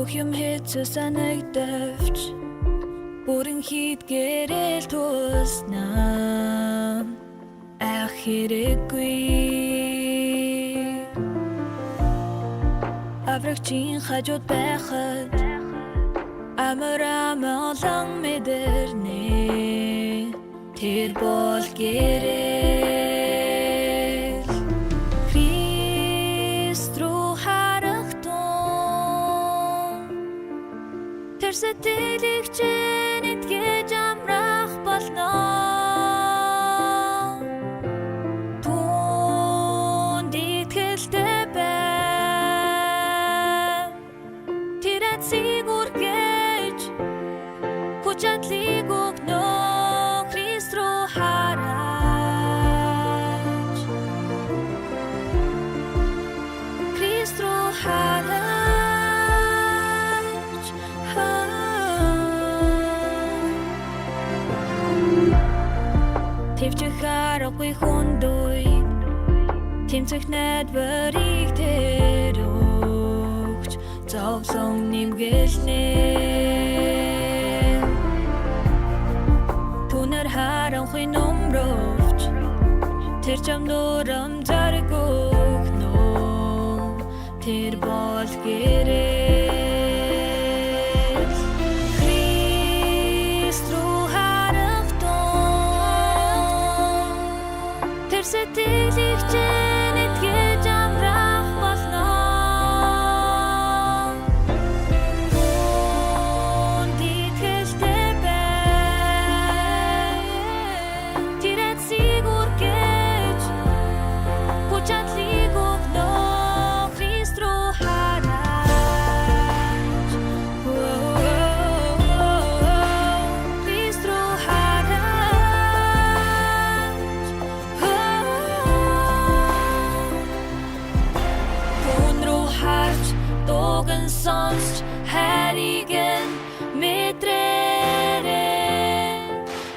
юм хэцүү санагдавч бүрэн хийдгээрэл туснаа ах хэрэггүй аврагчийн хажууд байхад амар олон мэдэрнэ тэр бол гэрэл Христ руу харахтун тэр сэтгэлийг чинь итгэж амрах болно түнд итгэлтэй бай тэр эцэг үргэж хүчтэй өгнө Христ руу хараач Христ руу хараач Тэвчих харахгүй хүндүй тэмцэх найдварыг тэр өгч зовлон нэмгэлнэ Түнэр харанхуй нөмрөвч тэр чам нүрам зарг өгнө тэр бол гэрэл Христ руу харахтун тэр сэтгэлийг чинь итгэж амрах болно түнд итгэлтэй бай тэр эцэг үргэж хүчтэй өгнө Христ руу хараач Христ руу хараач Түн рүү харж дууган сонсч хайрыг мэдрээрэй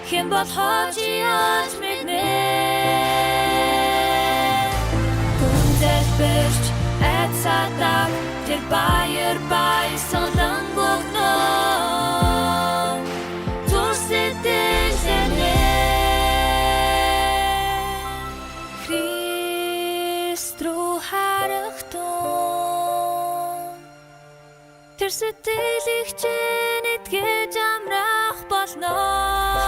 хэн болохоос яаж мэднэ Түн залбирч айцаадаг тэр баяр баясгалан өгнө түр сэтгэлээрээ Христ руу харахтун тэр сэтгэлийг чинь итгэж амрах болно